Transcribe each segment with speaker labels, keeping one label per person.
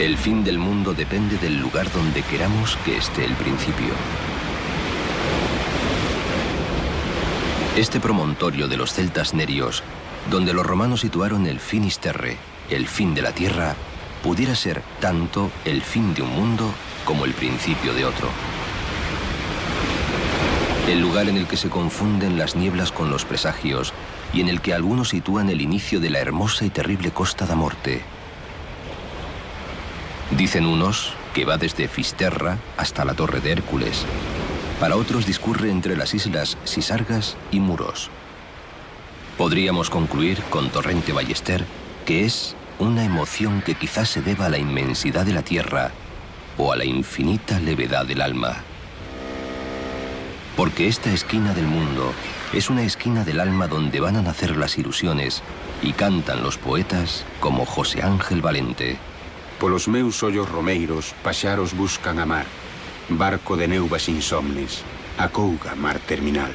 Speaker 1: El fin del mundo depende del lugar donde queramos que esté el principio. Este promontorio de los celtas nerios, donde los romanos situaron el finis terrae, el fin de la tierra, pudiera ser tanto el fin de un mundo como el principio de otro. El lugar en el que se confunden las nieblas con los presagios y en el que algunos sitúan el inicio de la hermosa y terrible Costa da Morte. Dicen unos que va desde Fisterra hasta la Torre de Hércules. Para otros discurre entre las islas Sisargas y Muros. Podríamos concluir con Torrente Ballester que es una emoción que quizás se deba a la inmensidad de la tierra o a la infinita levedad del alma. Porque esta esquina del mundo es una esquina del alma donde van a nacer las ilusiones y cantan los poetas como José Ángel Valente.
Speaker 2: Polos meus ollos romeiros, paxaros buscan a mar, barco de neuvas insomnes, acouga mar terminal.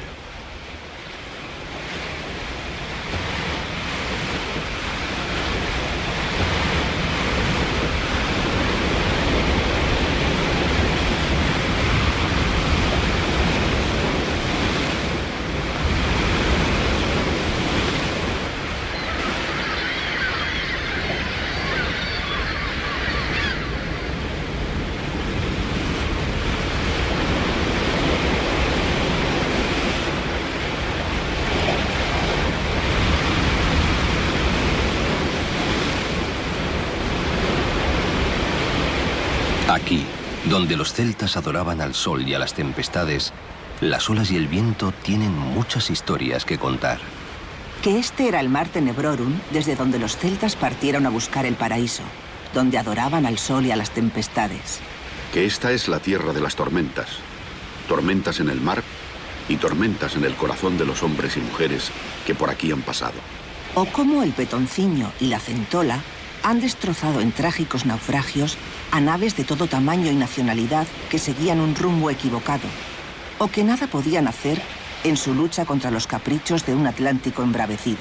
Speaker 1: Aquí, donde los celtas adoraban al sol y a las tempestades, las olas y el viento tienen muchas historias que contar.
Speaker 3: Que este era el Mar Tenebrorum, desde donde los celtas partieron a buscar el paraíso, donde adoraban al sol y a las tempestades.
Speaker 4: Que esta es la tierra de las tormentas. Tormentas en el mar y tormentas en el corazón de los hombres y mujeres que por aquí han pasado.
Speaker 3: O cómo el Petonciño y la Centola han destrozado en trágicos naufragios a naves de todo tamaño y nacionalidad que seguían un rumbo equivocado, o que nada podían hacer en su lucha contra los caprichos de un Atlántico embravecido.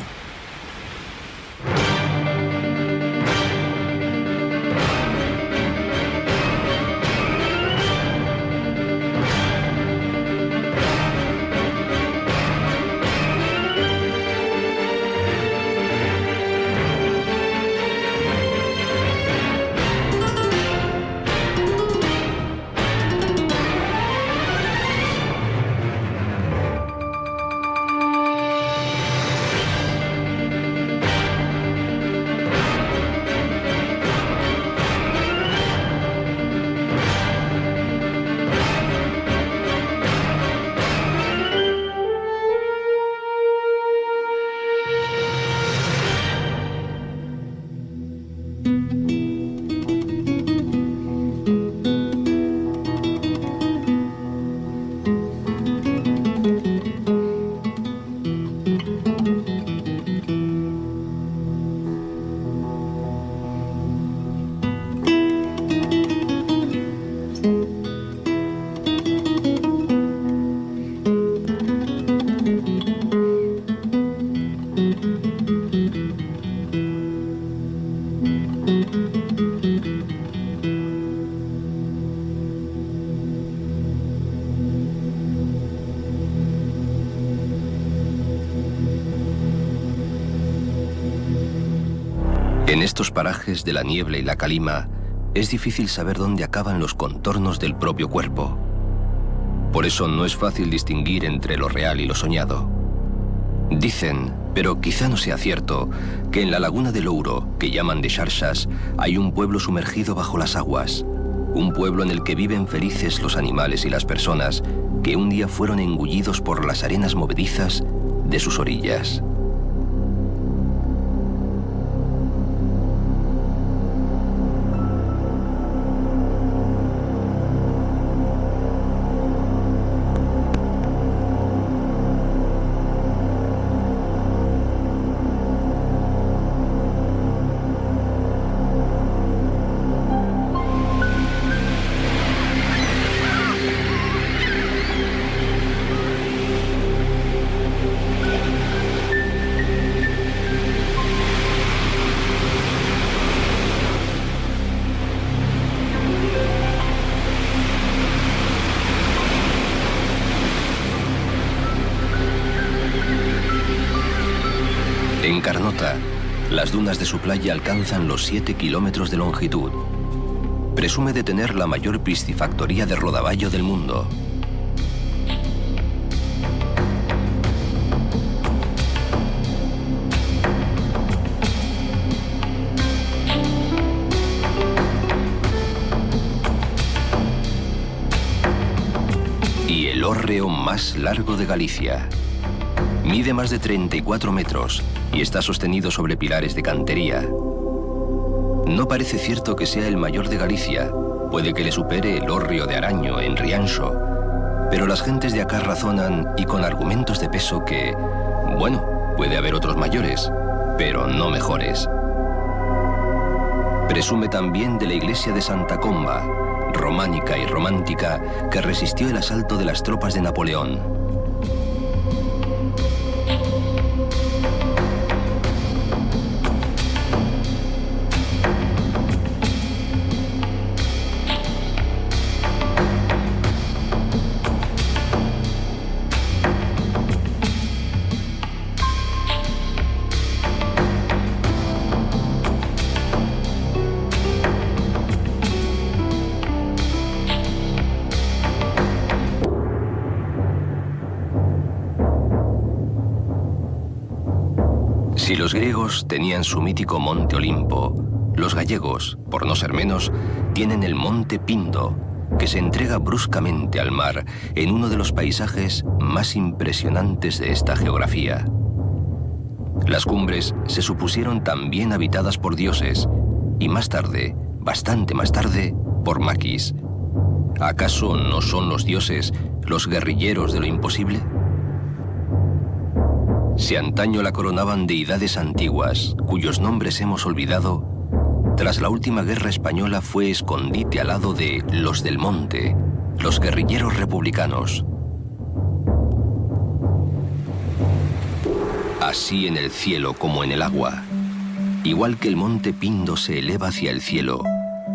Speaker 1: En estos parajes de la niebla y la calima, es difícil saber dónde acaban los contornos del propio cuerpo. Por eso no es fácil distinguir entre lo real y lo soñado. Dicen, pero quizá no sea cierto, que en la laguna del Ouro, que llaman de Xarxas, hay un pueblo sumergido bajo las aguas. Un pueblo en el que viven felices los animales y las personas que un día fueron engullidos por las arenas movedizas de sus orillas. En Carnota, las dunas de su playa alcanzan los 7 kilómetros de longitud. Presume de tener la mayor piscifactoría de rodaballo del mundo. Y el hórreo más largo de Galicia. Mide más de 34 metros y está sostenido sobre pilares de cantería. No parece cierto que sea el mayor de Galicia. Puede que le supere el hórreo de Araño en Rianxo. Pero las gentes de acá razonan, y con argumentos de peso, que, bueno, puede haber otros mayores, pero no mejores. Presume también de la iglesia de Santa Comba, románica y romántica, que resistió el asalto de las tropas de Napoleón. Si los griegos tenían su mítico monte Olimpo, los gallegos, por no ser menos, tienen el monte Pindo, que se entrega bruscamente al mar en uno de los paisajes más impresionantes de esta geografía. Las cumbres se supusieron también habitadas por dioses, y más tarde, bastante más tarde, por maquis. ¿Acaso no son los dioses los guerrilleros de lo imposible? Si antaño la coronaban deidades antiguas, cuyos nombres hemos olvidado, tras la última guerra española fue escondite al lado de los del monte, los guerrilleros republicanos. Así en el cielo como en el agua. Igual que el monte Pindo se eleva hacia el cielo,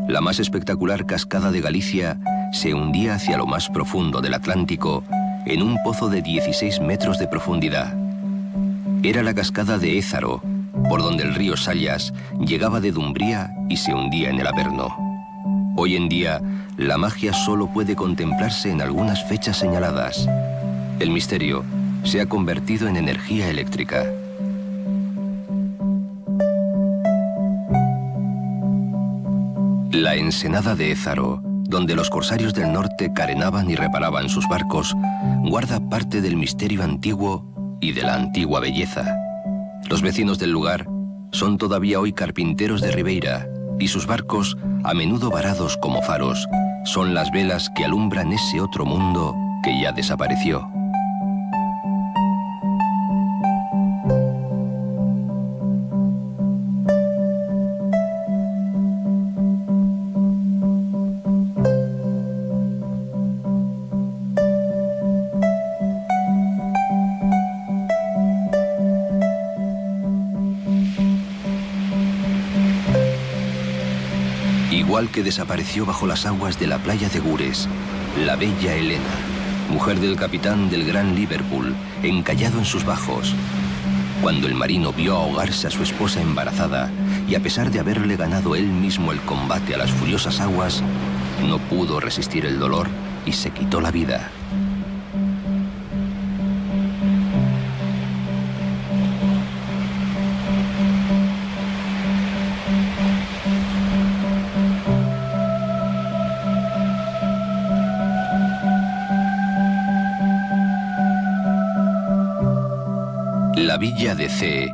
Speaker 1: la más espectacular cascada de Galicia se hundía hacia lo más profundo del Atlántico en un pozo de 16 metros de profundidad. Era la cascada de Ézaro, por donde el río Sallas llegaba de Dumbría y se hundía en el Averno. Hoy en día, la magia solo puede contemplarse en algunas fechas señaladas. El misterio se ha convertido en energía eléctrica. La ensenada de Ézaro, donde los corsarios del norte carenaban y reparaban sus barcos, guarda parte del misterio antiguo y de la antigua belleza. Los vecinos del lugar son todavía hoy carpinteros de Ribeira, y sus barcos, a menudo varados como faros, son las velas que alumbran ese otro mundo que ya desapareció. Igual que desapareció bajo las aguas de la playa de Gures, la bella Helena, mujer del capitán del Gran Liverpool, encallado en sus bajos. Cuando el marino vio ahogarse a su esposa embarazada, y a pesar de haberle ganado él mismo el combate a las furiosas aguas, no pudo resistir el dolor y se quitó la vida. La villa de Cee,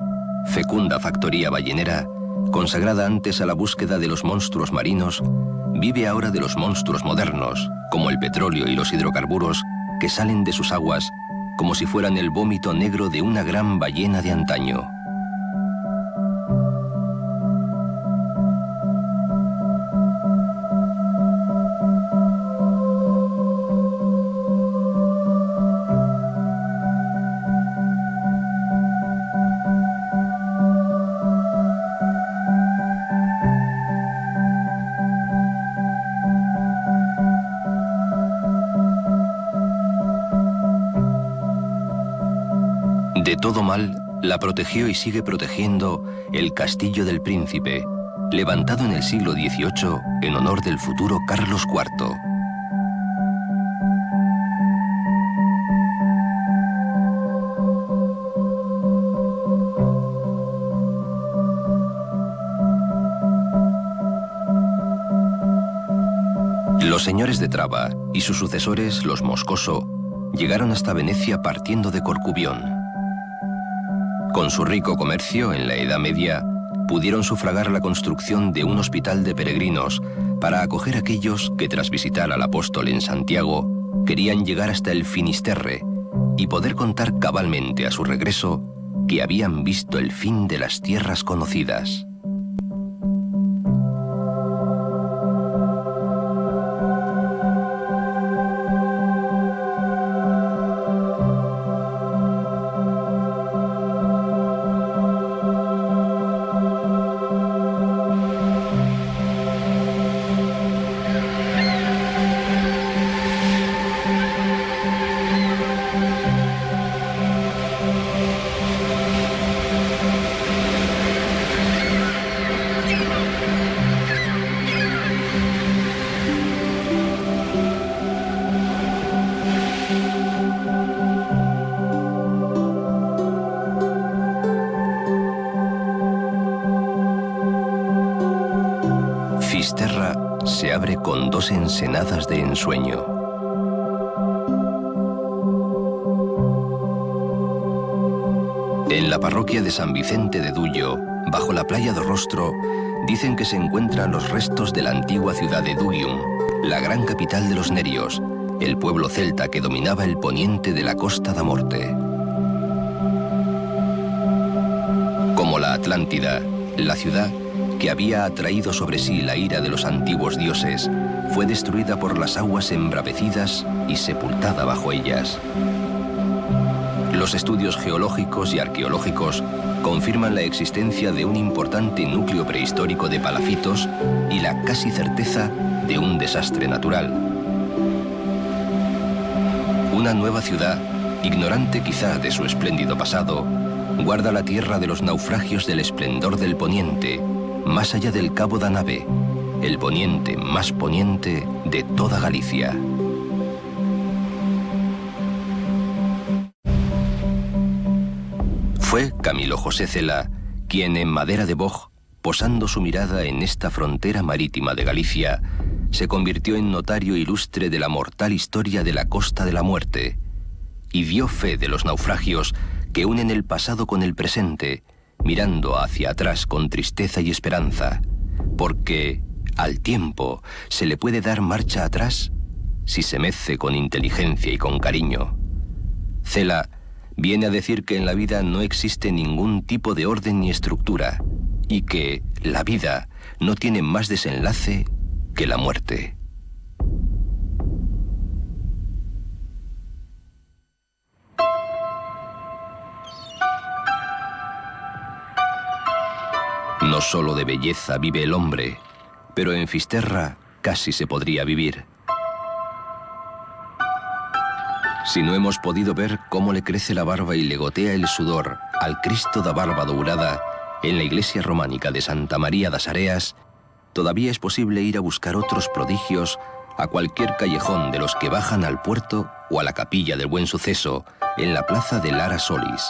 Speaker 1: fecunda factoría ballenera, consagrada antes a la búsqueda de los monstruos marinos, vive ahora de los monstruos modernos, como el petróleo y los hidrocarburos, que salen de sus aguas como si fueran el vómito negro de una gran ballena de antaño. De todo mal, la protegió y sigue protegiendo el Castillo del Príncipe, levantado en el siglo XVIII en honor del futuro Carlos IV. Los señores de Traba y sus sucesores, los Moscoso, llegaron hasta Venecia partiendo de Corcubión. Con su rico comercio en la Edad Media, pudieron sufragar la construcción de un hospital de peregrinos para acoger a aquellos que tras visitar al apóstol en Santiago querían llegar hasta el Finisterre y poder contar cabalmente a su regreso que habían visto el fin de las tierras conocidas. Fisterra se abre con dos ensenadas de ensueño. En la parroquia de San Vicente de Duyo, bajo la playa de Rostro, dicen que se encuentran los restos de la antigua ciudad de Dugium, la gran capital de los Nerios, el pueblo celta que dominaba el poniente de la Costa da Morte. Como la Atlántida, la ciudad, que había atraído sobre sí la ira de los antiguos dioses, fue destruida por las aguas embravecidas y sepultada bajo ellas. Los estudios geológicos y arqueológicos confirman la existencia de un importante núcleo prehistórico de palafitos y la casi certeza de un desastre natural. Una nueva ciudad, ignorante quizá de su espléndido pasado, guarda la tierra de los naufragios del esplendor del poniente, más allá del Cabo da Nave, el poniente más poniente de toda Galicia. Fue Camilo José Cela quien en Madera de Boj, posando su mirada en esta frontera marítima de Galicia, se convirtió en notario ilustre de la mortal historia de la Costa de la Muerte y dio fe de los naufragios que unen el pasado con el presente, mirando hacia atrás con tristeza y esperanza, porque al tiempo se le puede dar marcha atrás si se mece con inteligencia y con cariño. Cela viene a decir que en la vida no existe ningún tipo de orden ni estructura y que la vida no tiene más desenlace que la muerte. No solo de belleza vive el hombre, pero en Fisterra casi se podría vivir. Si no hemos podido ver cómo le crece la barba y le gotea el sudor al Cristo da Barba Dourada en la iglesia románica de Santa María das Areas, todavía es posible ir a buscar otros prodigios a cualquier callejón de los que bajan al puerto o a la capilla del Buen Suceso en la plaza de Lara Solis.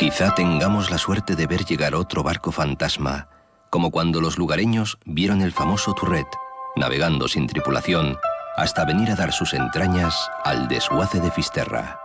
Speaker 1: Quizá tengamos la suerte de ver llegar otro barco fantasma, como cuando los lugareños vieron el famoso Turret, navegando sin tripulación, hasta venir a dar sus entrañas al desguace de Fisterra.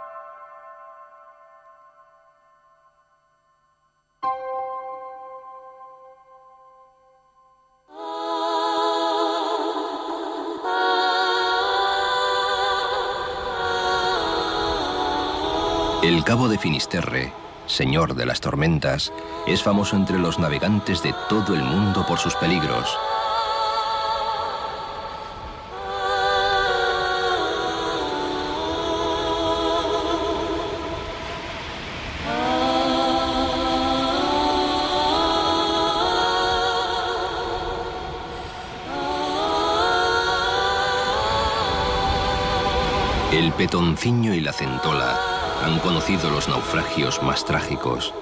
Speaker 1: El cabo de Finisterre, señor de las tormentas, es famoso entre los navegantes de todo el mundo por sus peligros. El Petonciño y la Centola han conocido los naufragios más trágicos.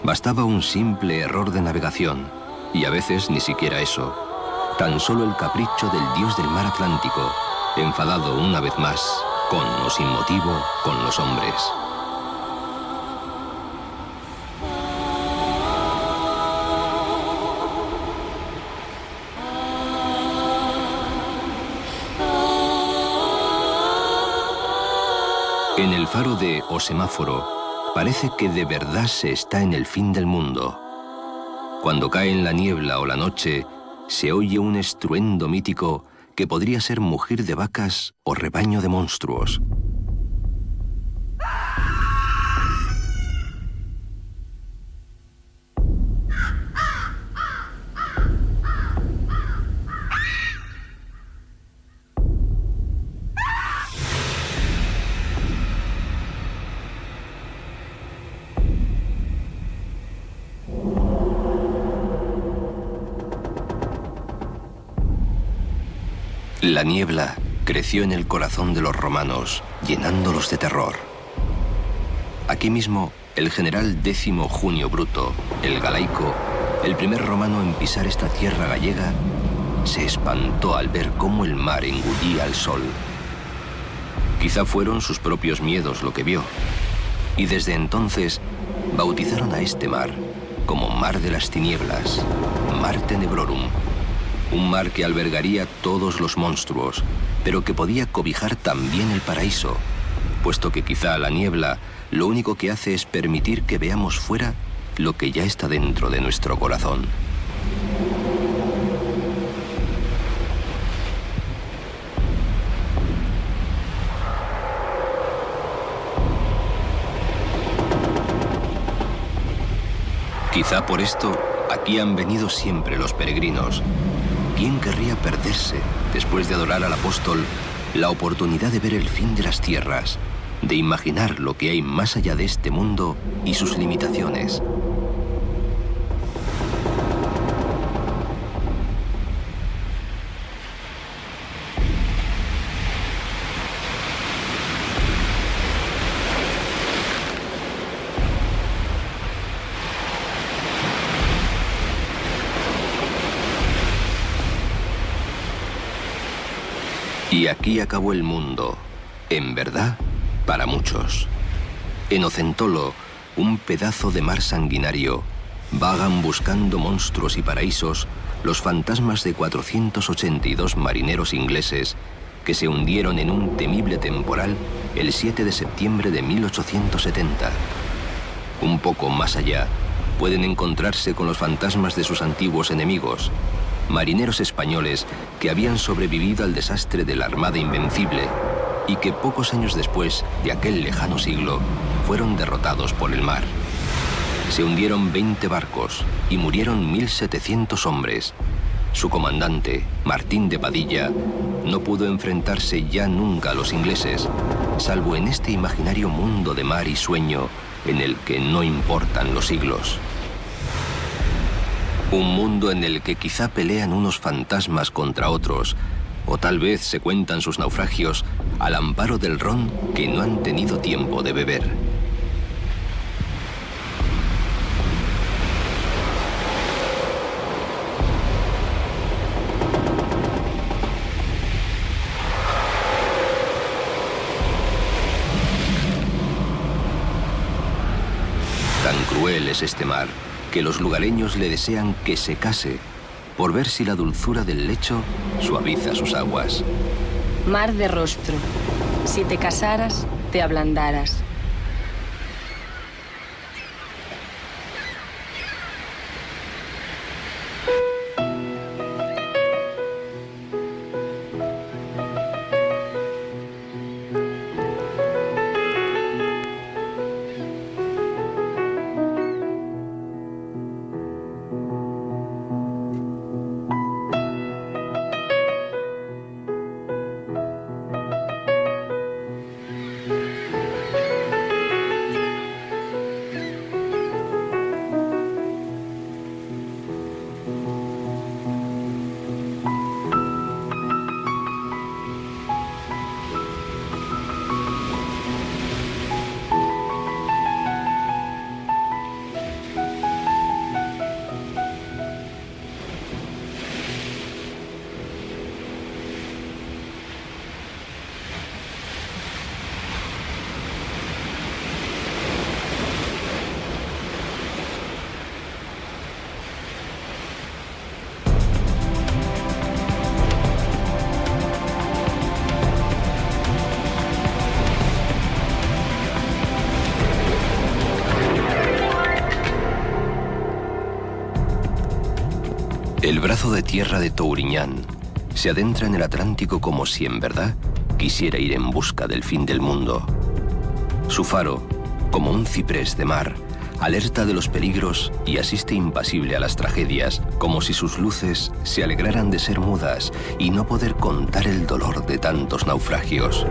Speaker 1: Bastaba un simple error de navegación, y a veces ni siquiera eso. Tan solo el capricho del dios del mar Atlántico, enfadado una vez más, con o sin motivo, con los hombres. En el faro de O Semáforo parece que de verdad se está en el fin del mundo. Cuando cae en la niebla o la noche, se oye un estruendo mítico que podría ser mugir de vacas o rebaño de monstruos. La niebla creció en el corazón de los romanos, llenándolos de terror. Aquí mismo, el general 10º Junio Bruto, el Galaico, el primer romano en pisar esta tierra gallega, se espantó al ver cómo el mar engullía al sol. Quizá fueron sus propios miedos lo que vio, y desde entonces bautizaron a este mar como Mar de las Tinieblas, Mar Tenebrorum. Un mar que albergaría todos los monstruos, pero que podía cobijar también el paraíso, puesto que quizá la niebla lo único que hace es permitir que veamos fuera lo que ya está dentro de nuestro corazón. Quizá por esto aquí han venido siempre los peregrinos. ¿Quién querría perderse, después de adorar al apóstol, la oportunidad de ver el fin de las tierras, de imaginar lo que hay más allá de este mundo y sus limitaciones? Y aquí acabó el mundo, en verdad, para muchos. En Ocentolo, un pedazo de mar sanguinario, vagan buscando monstruos y paraísos los fantasmas de 482 marineros ingleses que se hundieron en un temible temporal el 7 de septiembre de 1870. Un poco más allá, pueden encontrarse con los fantasmas de sus antiguos enemigos, marineros españoles que habían sobrevivido al desastre de la Armada Invencible y que pocos años después de aquel lejano siglo fueron derrotados por el mar. Se hundieron 20 barcos y murieron 1.700 hombres. Su comandante, Martín de Padilla, no pudo enfrentarse ya nunca a los ingleses, salvo en este imaginario mundo de mar y sueño en el que no importan los siglos. Un mundo en el que quizá pelean unos fantasmas contra otros, o tal vez se cuentan sus naufragios al amparo del ron que no han tenido tiempo de beber. Tan cruel es este mar que los lugareños le desean que se case, por ver si la dulzura del lecho suaviza sus aguas.
Speaker 5: Mar de rostro, si te casaras, te ablandaras.
Speaker 1: El brazo de tierra de Touriñán se adentra en el Atlántico como si en verdad quisiera ir en busca del fin del mundo. Su faro, como un ciprés de mar, alerta de los peligros y asiste impasible a las tragedias, como si sus luces se alegraran de ser mudas y no poder contar el dolor de tantos naufragios.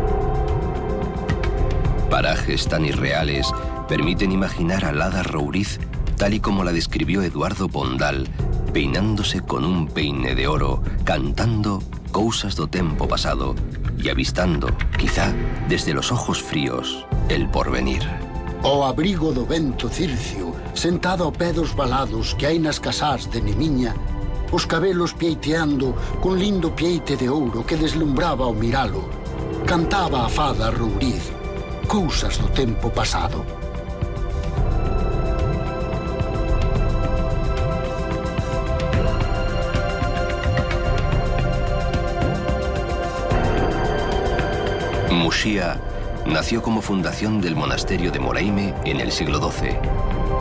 Speaker 1: Parajes tan irreales permiten imaginar al hada Rouriz tal y como la describió Eduardo Pondal, peinándose con un peine de oro, cantando cousas do tempo pasado y avistando, quizá, desde los ojos fríos, el porvenir.
Speaker 6: Ao abrigo do vento circio, sentado ao pé dos valados que hai nas casás de Nemiña, os cabelos pieiteando con lindo pieite de ouro que deslumbraba ao miralo, cantaba a fada Rouriz, cousas do tempo pasado.
Speaker 1: Muxía nació como fundación del monasterio de Moraime en el siglo XII.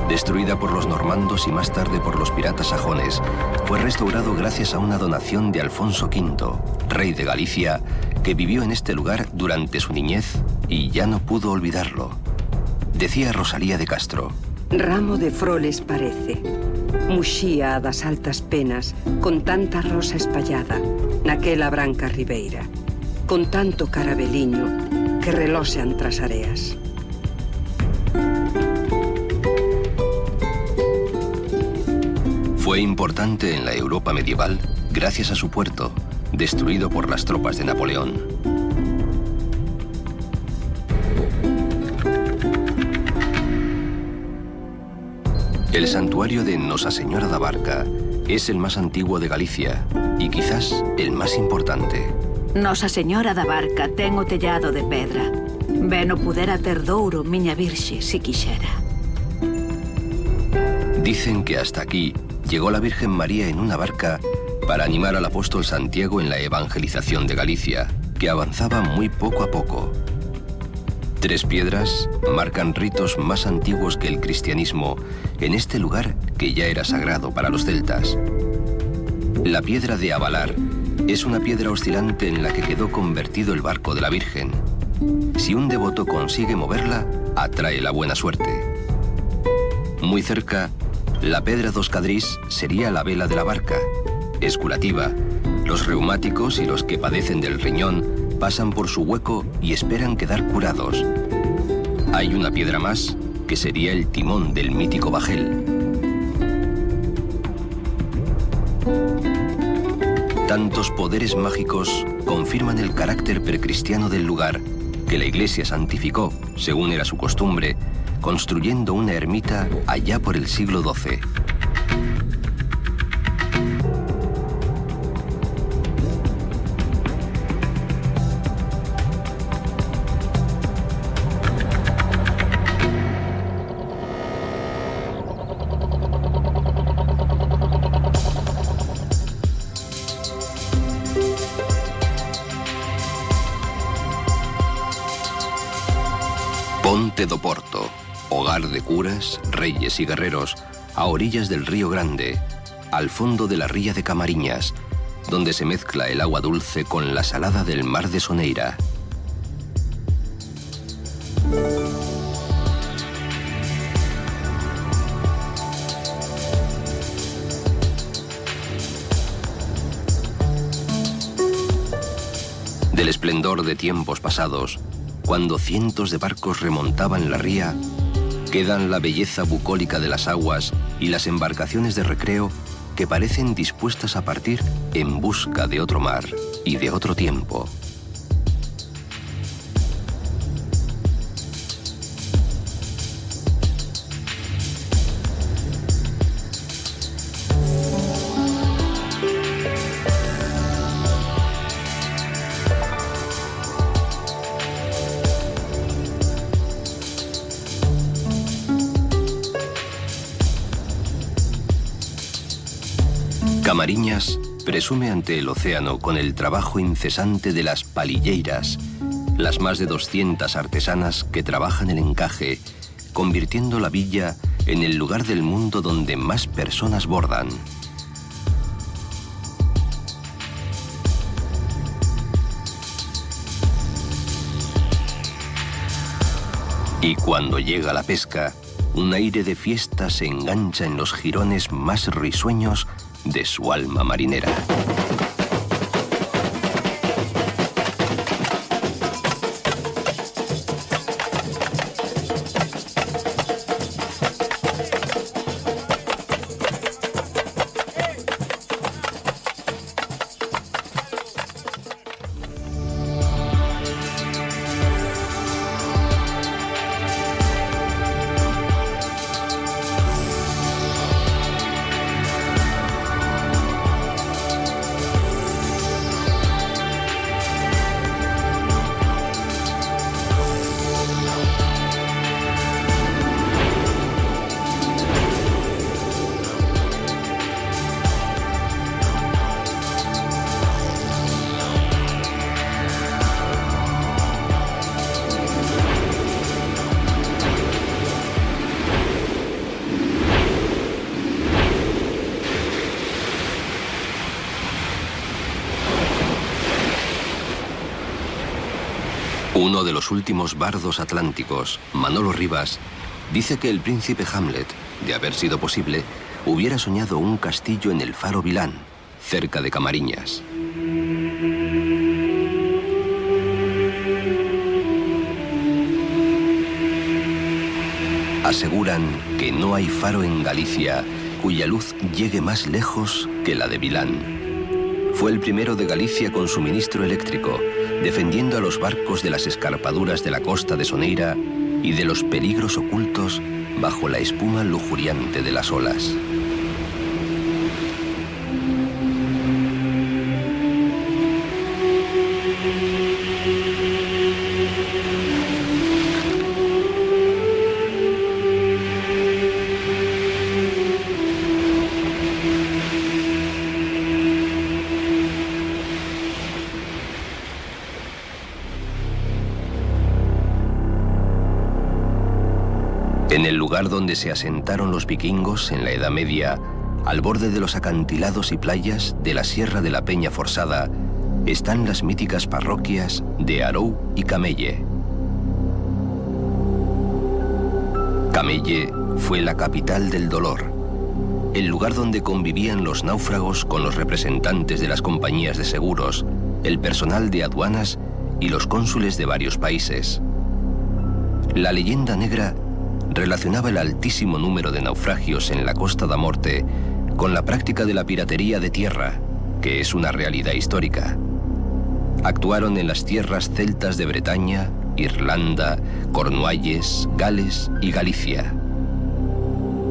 Speaker 1: Destruida por los normandos y más tarde por los piratas sajones, fue restaurado gracias a una donación de Alfonso V, rey de Galicia, que vivió en este lugar durante su niñez y ya no pudo olvidarlo. Decía Rosalía de Castro:
Speaker 7: Ramo de froles parece, Muxía das altas penas, con tanta rosa espallada, naquela branca ribeira, con tanto carabeliño que reloxean tras areas.
Speaker 1: Fue importante en la Europa medieval gracias a su puerto, destruido por las tropas de Napoleón. El santuario de Nosa Señora da Barca es el más antiguo de Galicia y quizás el más importante.
Speaker 8: Nosa Señora da Barca ten o tellado de pedra. Ben o pudera ter douro, miña virxe, si quixera.
Speaker 1: Dicen que hasta aquí llegó la Virgen María en una barca para animar al apóstol Santiago en la evangelización de Galicia, que avanzaba muy poco a poco. 3 piedras marcan ritos más antiguos que el cristianismo en este lugar que ya era sagrado para los celtas. La piedra de Avalar es una piedra oscilante en la que quedó convertido el barco de la Virgen. Si un devoto consigue moverla, atrae la buena suerte. Muy cerca, la Pedra dos Cadrís sería la vela de la barca. Es curativa. Los reumáticos y los que padecen del riñón pasan por su hueco y esperan quedar curados. Hay una piedra más, que sería el timón del mítico bajel. Tantos poderes mágicos confirman el carácter precristiano del lugar, que la Iglesia santificó, según era su costumbre, construyendo una ermita allá por el siglo XII. Monte do Porto, hogar de curas, reyes y guerreros, a orillas del Río Grande, al fondo de la ría de Camariñas, donde se mezcla el agua dulce con la salada del mar de Soneira. Del esplendor de tiempos pasados, cuando cientos de barcos remontaban la ría, quedan la belleza bucólica de las aguas y las embarcaciones de recreo que parecen dispuestas a partir en busca de otro mar y de otro tiempo. Camariñas presume ante el océano con el trabajo incesante de las palilleiras, las más de 200 artesanas que trabajan el encaje, convirtiendo la villa en el lugar del mundo donde más personas bordan. Y cuando llega la pesca, un aire de fiesta se engancha en los jirones más risueños de su alma marinera. Uno de los últimos bardos atlánticos, Manolo Rivas, dice que el príncipe Hamlet, de haber sido posible, hubiera soñado un castillo en el faro Vilán, cerca de Camariñas. Aseguran que no hay faro en Galicia cuya luz llegue más lejos que la de Vilán. Fue el primero de Galicia con suministro eléctrico, defendiendo a los barcos de las escarpaduras de la costa de Soneira y de los peligros ocultos bajo la espuma lujuriante de las olas. En el lugar donde se asentaron los vikingos en la Edad Media, al borde de los acantilados y playas de la Sierra de la Peña Forzada, están las míticas parroquias de Arou y Camelle. Camelle fue la capital del dolor, el lugar donde convivían los náufragos con los representantes de las compañías de seguros, el personal de aduanas y los cónsules de varios países. La leyenda negra relacionaba el altísimo número de naufragios en la Costa da Morte con la práctica de la piratería de tierra, que es una realidad histórica. Actuaron en las tierras celtas de Bretaña, Irlanda, Cornualles, Gales y Galicia.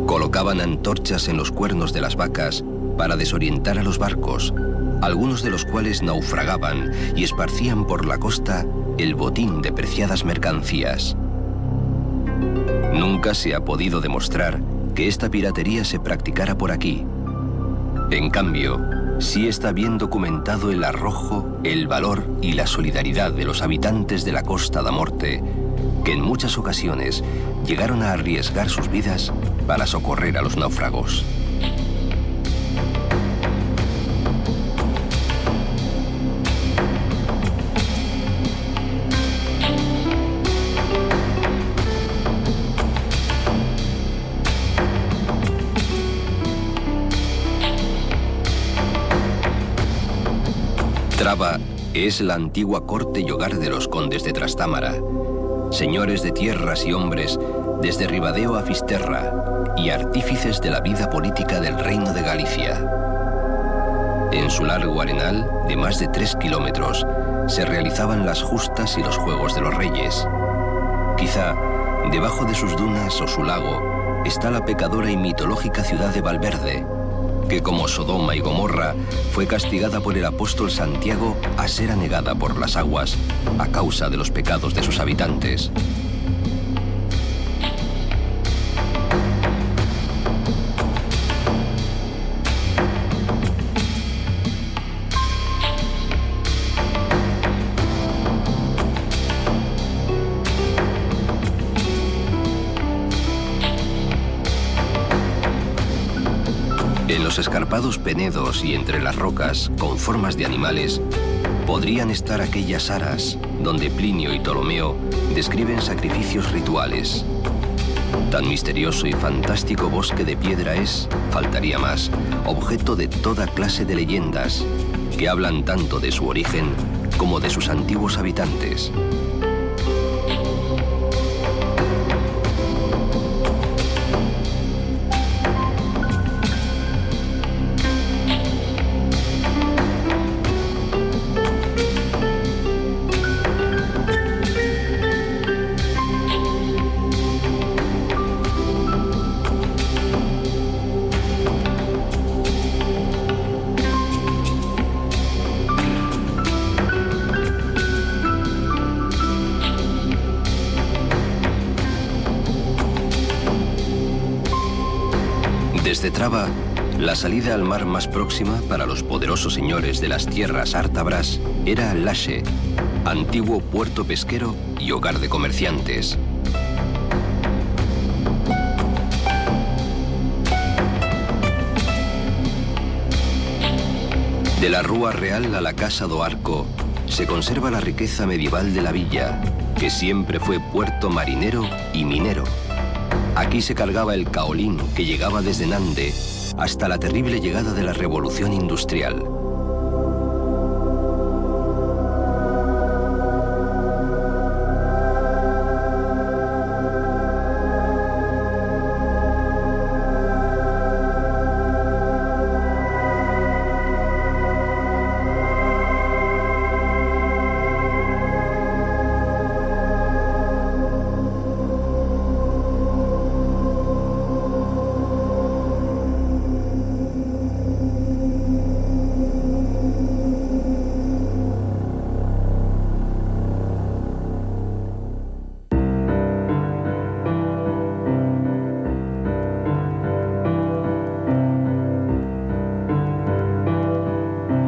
Speaker 1: Colocaban antorchas en los cuernos de las vacas para desorientar a los barcos, algunos de los cuales naufragaban y esparcían por la costa el botín de preciadas mercancías. Nunca se ha podido demostrar que esta piratería se practicara por aquí. En cambio, sí está bien documentado el arrojo, el valor y la solidaridad de los habitantes de la Costa da Morte que en muchas ocasiones llegaron a arriesgar sus vidas para socorrer a los náufragos. Traba es la antigua corte y hogar de los condes de Trastámara, señores de tierras y hombres desde Ribadeo a Fisterra y artífices de la vida política del reino de Galicia. En su largo arenal, de más de 3 kilómetros, se realizaban las justas y los juegos de los reyes. Quizá, debajo de sus dunas o su lago, está la pecadora y mitológica ciudad de Valverde, que como Sodoma y Gomorra fue castigada por el apóstol Santiago a ser anegada por las aguas a causa de los pecados de sus habitantes. En los escarpados penedos y entre las rocas, con formas de animales, podrían estar aquellas aras donde Plinio y Ptolomeo describen sacrificios rituales. Tan misterioso y fantástico bosque de piedra es, faltaría más, objeto de toda clase de leyendas que hablan tanto de su origen como de sus antiguos habitantes. Desde Traba, la salida al mar más próxima para los poderosos señores de las tierras ártabras era Laxe, antiguo puerto pesquero y hogar de comerciantes. De la Rúa Real a la Casa do Arco se conserva la riqueza medieval de la villa, que siempre fue puerto marinero y minero. Aquí se cargaba el caolín que llegaba desde Nande hasta la terrible llegada de la Revolución Industrial.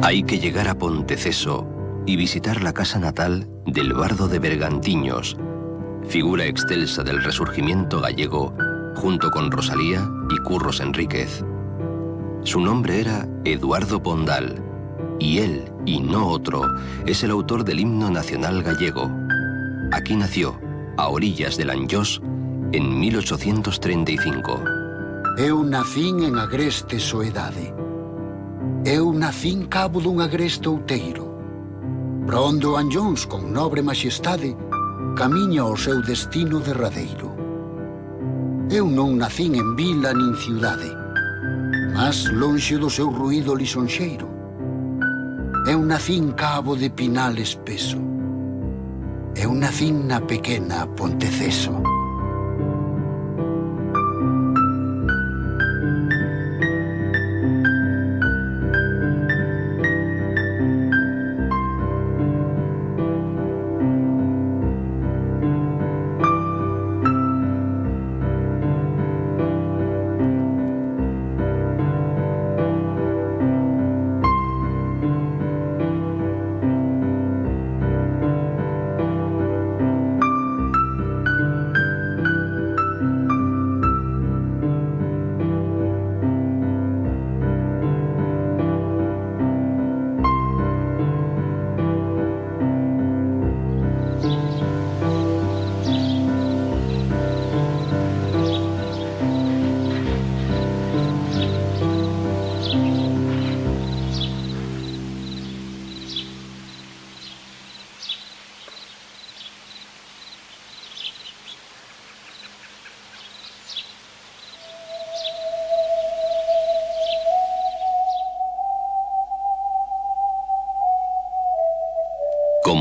Speaker 1: Hay que llegar a Ponteceso y visitar la casa natal del bardo de Bergantiños, figura excelsa del resurgimiento gallego, junto con Rosalía y Curros Enríquez. Su nombre era Eduardo Pondal, y él, y no otro, es el autor del himno nacional gallego. Aquí nació, a orillas del Anllós, en 1835.
Speaker 6: Eu nacín en agreste soedade. Eu nacín cabo dun agreste outeiro. Pra onde o Anllóns, con nobre maxestade, camiña o seu destino derradeiro. Eu non nacín en vila nin ciudade, mas lonxe do seu ruído lisonxeiro. Eu nacín cabo de pinal espeso. Eu nacín na pequena Ponteceso.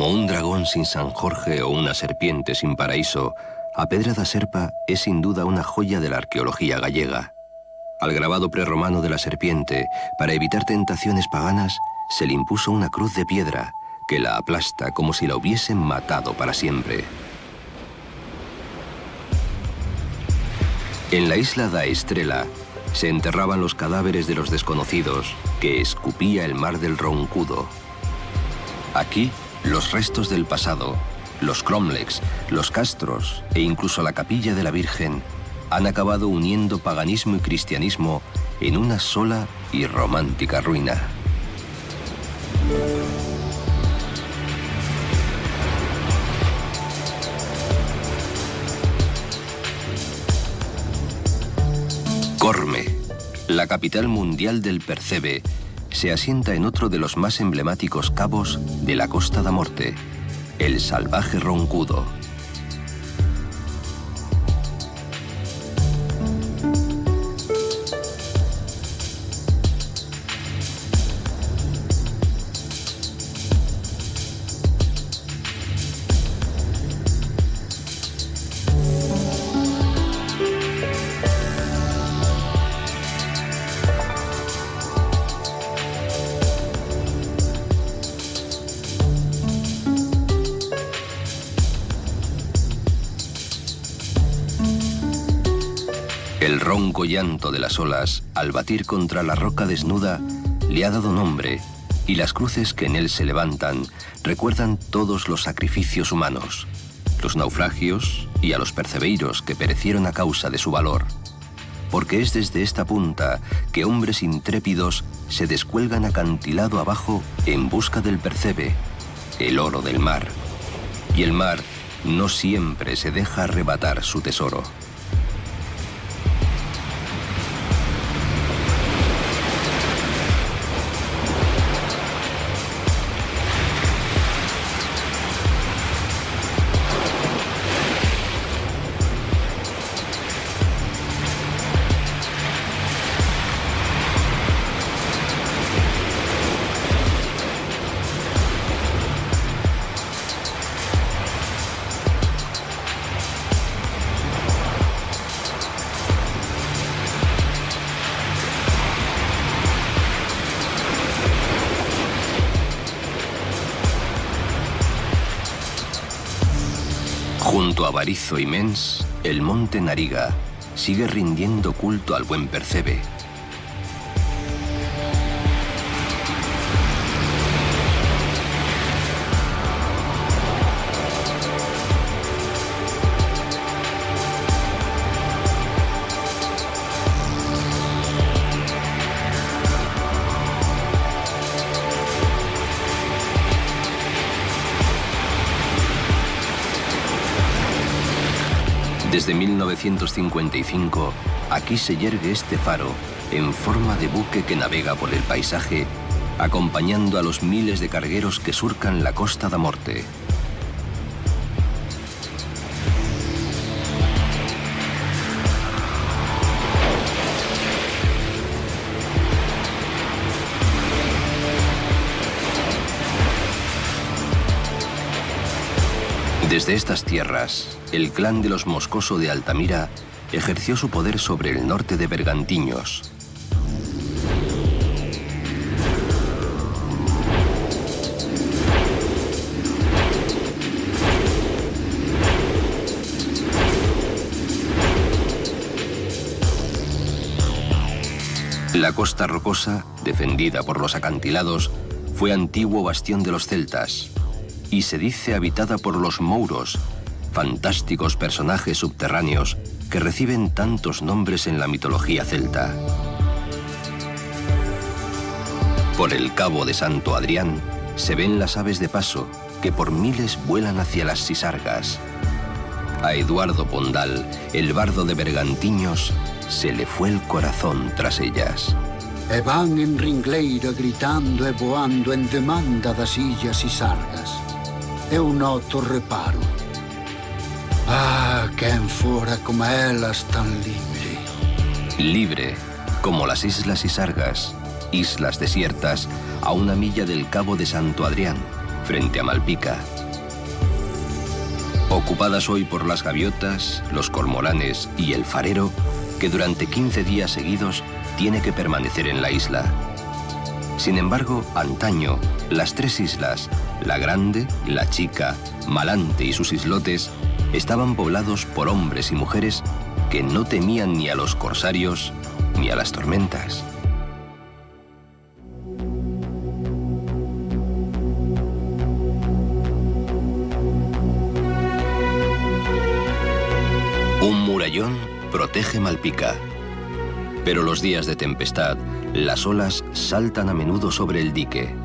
Speaker 1: Como un dragón sin San Jorge o una serpiente sin paraíso, a Pedra da Serpa es sin duda una joya de la arqueología gallega. Al grabado prerromano de la serpiente, para evitar tentaciones paganas, se le impuso una cruz de piedra que la aplasta como si la hubiesen matado para siempre. En la isla da Estrela se enterraban los cadáveres de los desconocidos que escupía el mar del Roncudo. Aquí, los restos del pasado, los cromlechs, los castros e incluso la capilla de la Virgen han acabado uniendo paganismo y cristianismo en una sola y romántica ruina. Corme, la capital mundial del percebe, se asienta en otro de los más emblemáticos cabos de la Costa da Morte, el salvaje Roncudo. El ronco llanto de las olas, al batir contra la roca desnuda, le ha dado nombre, y las cruces que en él se levantan recuerdan todos los sacrificios humanos, los naufragios y a los percebeiros que perecieron a causa de su valor. Porque es desde esta punta que hombres intrépidos se descuelgan acantilado abajo en busca del percebe, el oro del mar. Y el mar no siempre se deja arrebatar su tesoro. Junto a Barizo y Mens, el monte Nariga sigue rindiendo culto al buen percebe. Desde 1955, aquí se yergue este faro en forma de buque que navega por el paisaje, acompañando a los miles de cargueros que surcan la Costa da Morte. Desde estas tierras, el clan de los Moscoso de Altamira ejerció su poder sobre el norte de Bergantiños. La costa rocosa, defendida por los acantilados, fue antiguo bastión de los celtas y se dice habitada por los mouros, fantásticos personajes subterráneos que reciben tantos nombres en la mitología celta. Por el cabo de Santo Adrián se ven las aves de paso que por miles vuelan hacia las Sisargas. A Eduardo Pondal, el bardo de Bergantiños, se le fue el corazón tras ellas.
Speaker 6: E van en ringleira gritando e voando en demanda das illas Sisargas. Eu noto reparo. Ah, quen fora como elas tan libre.
Speaker 1: Libre, como las islas Sisargas, islas desiertas a una milla del cabo de Santo Adrián, frente a Malpica. Ocupadas hoy por las gaviotas, los cormoranes y el farero, que durante 15 días seguidos tiene que permanecer en la isla. Sin embargo, antaño, las tres islas, la Grande, la Chica, Malante y sus islotes, estaban poblados por hombres y mujeres que no temían ni a los corsarios ni a las tormentas. Un murallón protege Malpica, pero los días de tempestad, las olas saltan a menudo sobre el dique.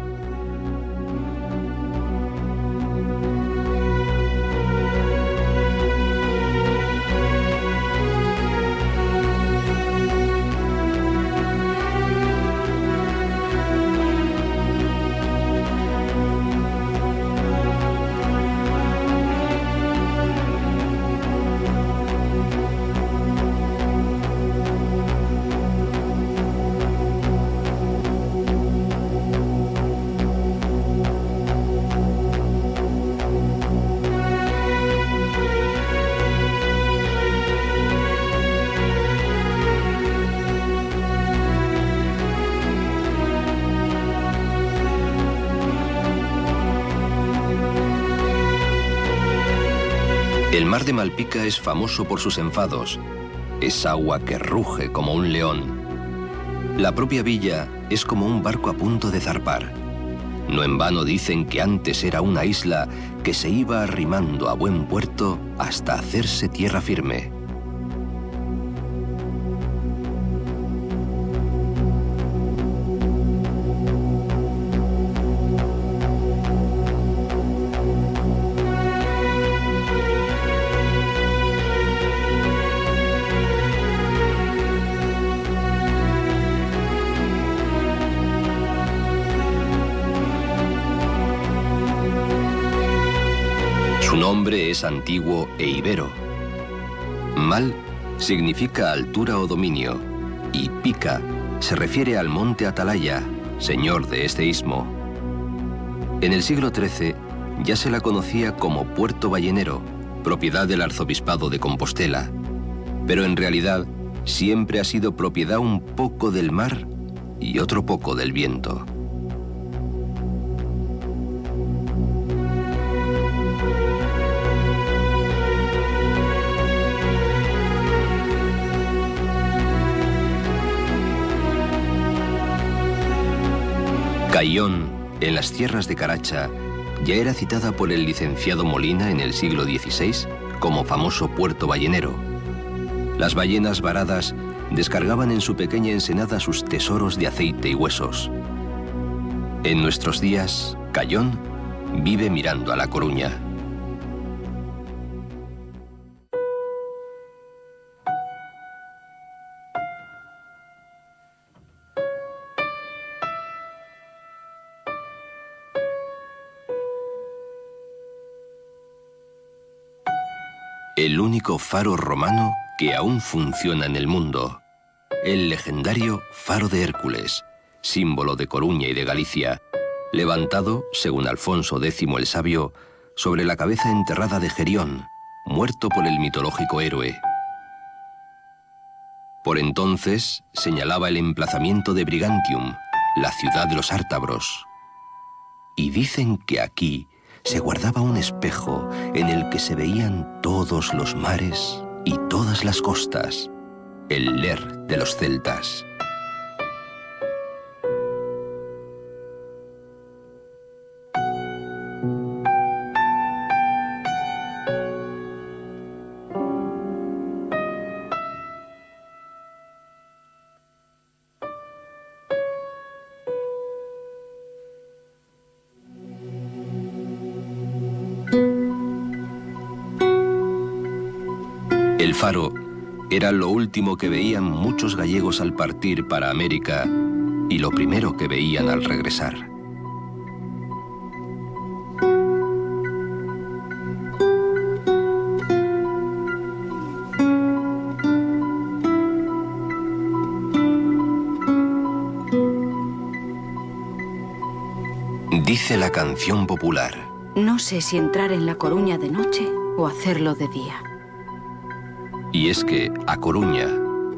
Speaker 1: El mar de Malpica es famoso por sus enfados. Es agua que ruge como un león. La propia villa es como un barco a punto de zarpar. No en vano dicen que antes era una isla que se iba arrimando a buen puerto hasta hacerse tierra firme. Su nombre es antiguo e ibero. Mal significa altura o dominio, y Pica se refiere al monte Atalaya, señor de este istmo. En el siglo XIII ya se la conocía como Puerto Ballenero, propiedad del arzobispado de Compostela, pero en realidad siempre ha sido propiedad un poco del mar y otro poco del viento. Cayón, en las tierras de Caracha, ya era citada por el licenciado Molina en el siglo XVI como famoso puerto ballenero. Las ballenas varadas descargaban en su pequeña ensenada sus tesoros de aceite y huesos. En nuestros días, Cayón vive mirando a La Coruña. El único faro romano que aún funciona en el mundo. El legendario Faro de Hércules, símbolo de Coruña y de Galicia, levantado, según Alfonso X el Sabio, sobre la cabeza enterrada de Gerión, muerto por el mitológico héroe. Por entonces señalaba el emplazamiento de Brigantium, la ciudad de los Ártabros. Y dicen que aquí se guardaba un espejo en el que se veían todos los mares y todas las costas, el Ler de los celtas. El faro era lo último que veían muchos gallegos al partir para América y lo primero que veían al regresar. Dice la canción popular.
Speaker 9: No sé si entrar en La Coruña de noche o hacerlo de día.
Speaker 1: Y es que A Coruña,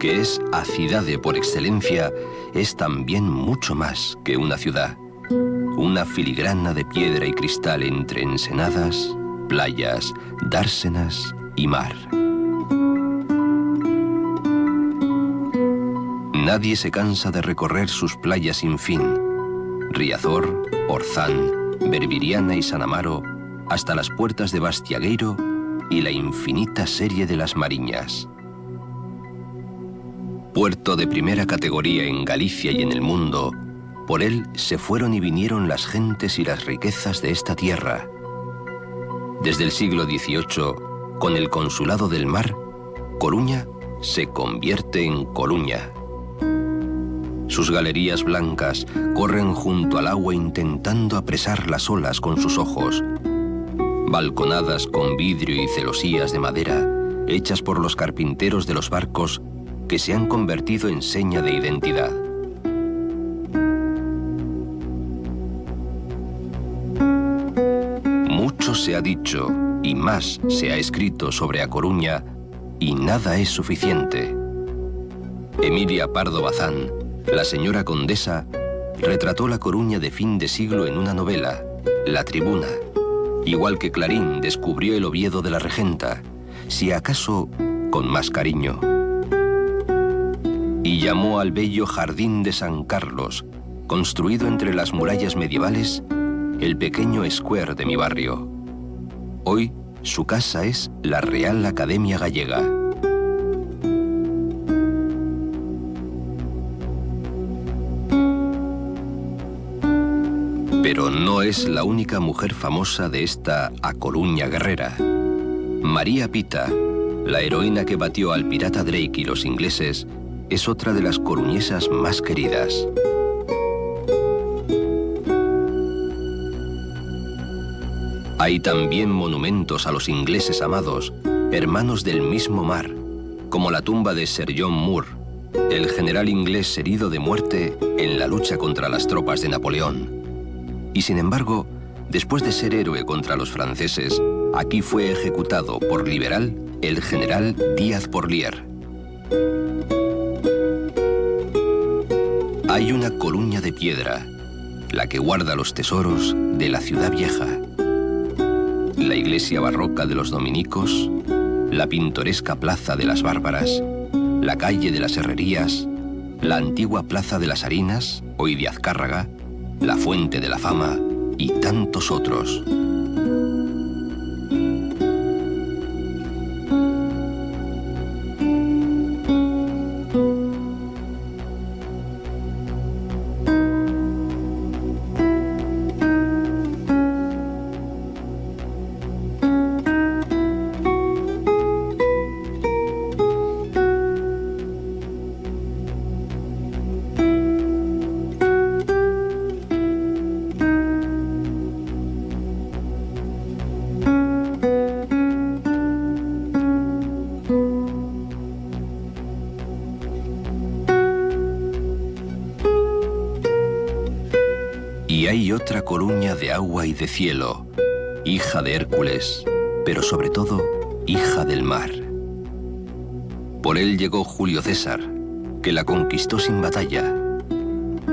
Speaker 1: que es a cidade por excelencia, es también mucho más que una ciudad. Una filigrana de piedra y cristal entre ensenadas, playas, dársenas y mar. Nadie se cansa de recorrer sus playas sin fin. Riazor, Orzán, Berbiriana y San Amaro, hasta las puertas de Bastiagueiro y la infinita serie de las Mariñas. Puerto de primera categoría en Galicia y en el mundo, por él se fueron y vinieron las gentes y las riquezas de esta tierra. Desde el siglo XVIII, con el Consulado del Mar, Coruña se convierte en Coruña. Sus galerías blancas corren junto al agua intentando apresar las olas con sus ojos. Balconadas con vidrio y celosías de madera, hechas por los carpinteros de los barcos que se han convertido en seña de identidad. Mucho se ha dicho y más se ha escrito sobre A Coruña y nada es suficiente. Emilia Pardo Bazán, la señora condesa, retrató La Coruña de fin de siglo en una novela, La Tribuna, igual que Clarín descubrió el Oviedo de la Regenta, si acaso con más cariño. Y llamó al bello Jardín de San Carlos, construido entre las murallas medievales, el pequeño square de mi barrio. Hoy su casa es la Real Academia Gallega. Pero no es la única mujer famosa de esta A Coruña guerrera. María Pita, la heroína que batió al pirata Drake y los ingleses, es otra de las coruñesas más queridas. Hay también monumentos a los ingleses amados, hermanos del mismo mar, como la tumba de Sir John Moore, el general inglés herido de muerte en la lucha contra las tropas de Napoleón. Y sin embargo, después de ser héroe contra los franceses, aquí fue ejecutado por liberal el general Díaz Porlier. Hay una Coruña de piedra, la que guarda los tesoros de la ciudad vieja. La iglesia barroca de los dominicos, la pintoresca plaza de las Bárbaras, la calle de las Herrerías, la antigua plaza de las Harinas, hoy de Azcárraga, la fuente de la fama y tantos otros. Y hay otra Coruña de agua y de cielo, hija de Hércules, pero sobre todo, hija del mar. Por él llegó Julio César, que la conquistó sin batalla,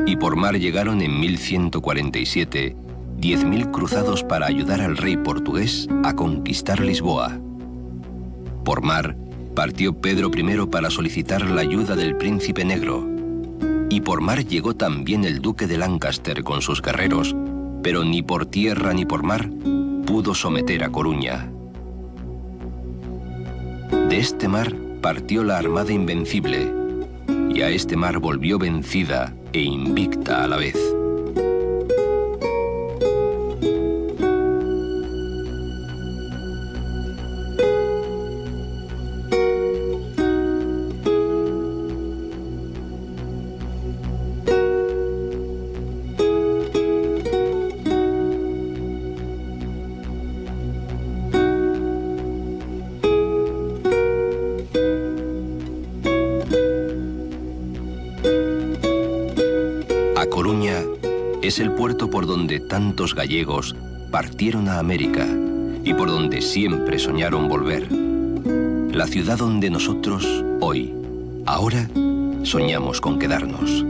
Speaker 1: y por mar llegaron en 1147 10.000 cruzados para ayudar al rey portugués a conquistar Lisboa. Por mar partió Pedro I para solicitar la ayuda del príncipe negro, y por mar llegó también el duque de Lancaster con sus guerreros, pero ni por tierra ni por mar pudo someter a Coruña. De este mar partió la armada invencible, y a este mar volvió vencida e invicta a la vez. A Coruña Es el puerto por donde tantos gallegos partieron a América y por donde siempre soñaron volver. La ciudad donde nosotros, hoy, ahora, soñamos con quedarnos.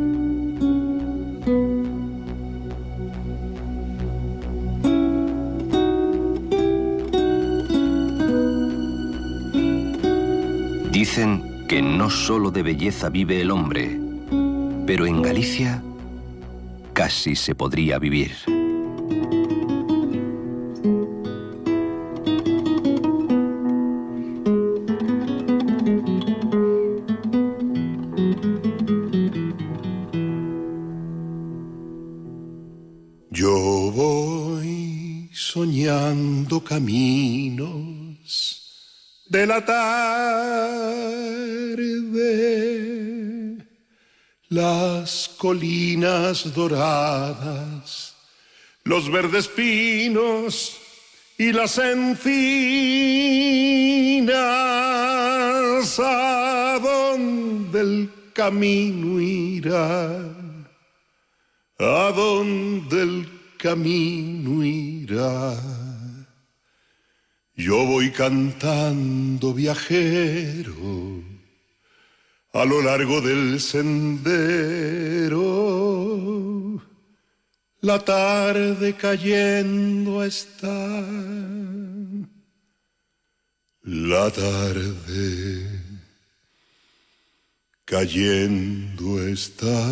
Speaker 1: Dicen que no solo de belleza vive el hombre, pero en Galicia casi se podría vivir.
Speaker 10: Yo voy soñando caminos de la tarde, las colinas doradas, los verdes pinos y las encinas. ¿A dónde el camino irá? ¿A dónde el camino irá? Yo voy cantando viajero a lo largo del sendero. La tarde cayendo está, la tarde cayendo está.